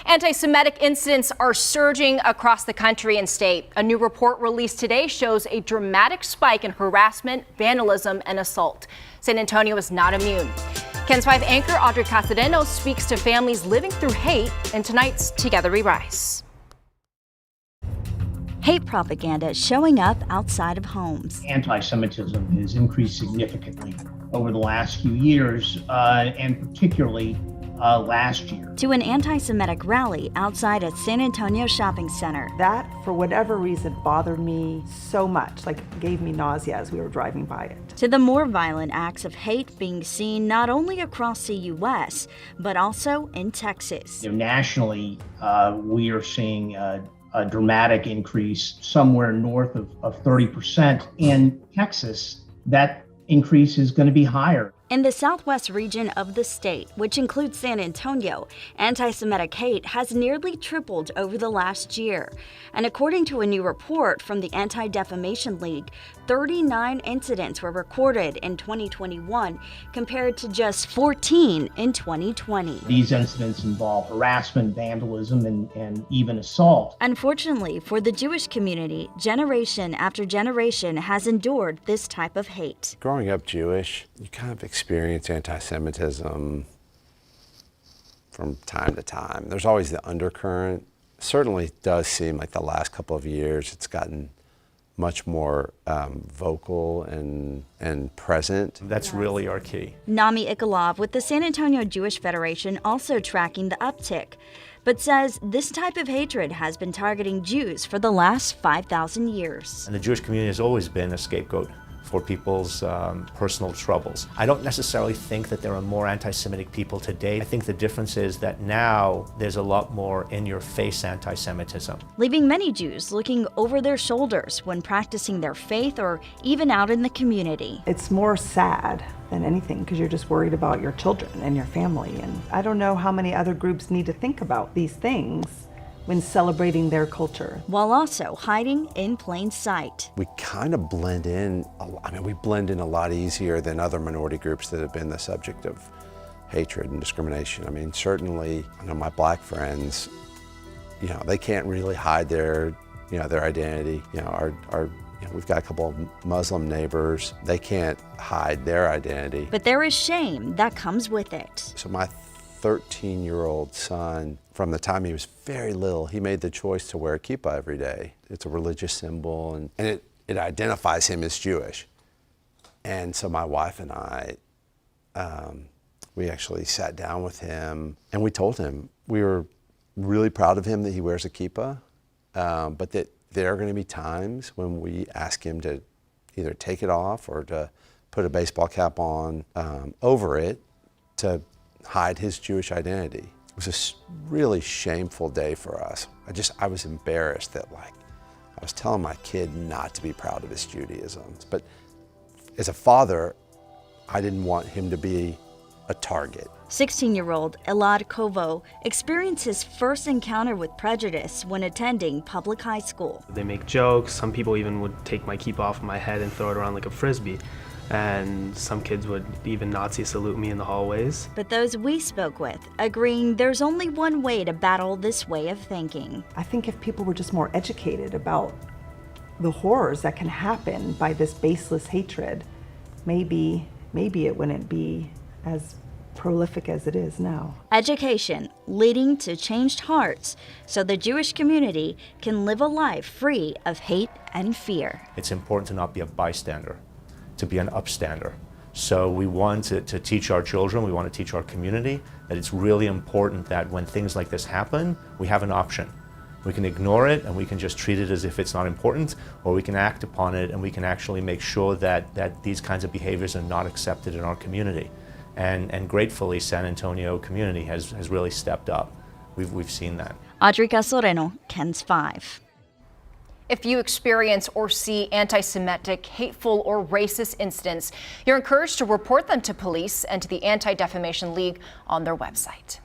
Anti-Semitic incidents are surging across the country and state. A new report released today shows a dramatic spike in harassment, vandalism, and assault. San Antonio is not immune. KENS 5 anchor Audrey Casadeno speaks to families living through hate in tonight's Together We Rise. Hate propaganda showing up outside of homes. Anti-Semitism has increased significantly over the last few years, and particularly last year. To an anti-Semitic rally outside a San Antonio shopping center. That, for whatever reason, bothered me so much, like gave me nausea as we were driving by it. To the more violent acts of hate being seen not only across the U.S., but also in Texas. Nationally, we are seeing a dramatic increase, somewhere north of 30%. In Texas, that increase is going to be higher. In the southwest region of the state, which includes San Antonio, anti-Semitic hate has nearly tripled over the last year. And according to a new report from the Anti-Defamation League, 39 incidents were recorded in 2021 compared to just 14 in 2020. These incidents involve harassment, vandalism, and even assault. Unfortunately, for the Jewish community, generation after generation has endured this type of hate. Growing up Jewish, you kind of experience anti-Semitism from time to time. There's always the undercurrent. Certainly does seem like the last couple of years it's gotten much more vocal and present. That's really our key. Nami Ikalov with the San Antonio Jewish Federation also tracking the uptick, but says this type of hatred has been targeting Jews for the last 5,000 years. And the Jewish community has always been a scapegoat for people's personal troubles. I don't necessarily think that there are more anti-Semitic people today. I think the difference is that now there's a lot more in-your-face anti-Semitism. Leaving many Jews looking over their shoulders when practicing their faith or even out in the community. It's more sad than anything because you're just worried about your children and your family. And I don't know how many other groups need to think about these things when celebrating their culture. While also hiding in plain sight. We kind of blend in, we blend in a lot easier than other minority groups that have been the subject of hatred and discrimination. Certainly, my black friends, they can't really hide their identity. We've got a couple of Muslim neighbors. They can't hide their identity. But there is shame that comes with it. So my 13-year-old son, from the time he was very little, he made the choice to wear a kippah every day. It's a religious symbol, and it identifies him as Jewish. And so my wife and I, we actually sat down with him, and we told him we were really proud of him that he wears a kippah, but that there are going to be times when we ask him to either take it off or to put a baseball cap on over it to hide his Jewish identity. It was a really shameful day for us. I was embarrassed that I was telling my kid not to be proud of his Judaism. But as a father, I didn't want him to be a target. 16-year-old Elad Kovo experienced his first encounter with prejudice when attending public high school. They make jokes. Some people even would take my kippah off my head and throw it around like a frisbee. And some kids would even Nazi salute me in the hallways. But those we spoke with agreeing there's only one way to battle this way of thinking. I think if people were just more educated about the horrors that can happen by this baseless hatred, maybe it wouldn't be as prolific as it is now. Education leading to changed hearts so the Jewish community can live a life free of hate and fear. It's important to not be a bystander, to be an upstander. So we want to teach our children, we want to teach our community that it's really important that when things like this happen, we have an option. We can ignore it and we can just treat it as if it's not important, or we can act upon it and we can actually make sure that these kinds of behaviors are not accepted in our community. And gratefully, San Antonio community has really stepped up. We've seen that. Audrey Casadeno, KENS 5. If you experience or see anti-Semitic, hateful, or racist incidents, you're encouraged to report them to police and to the Anti-Defamation League on their website.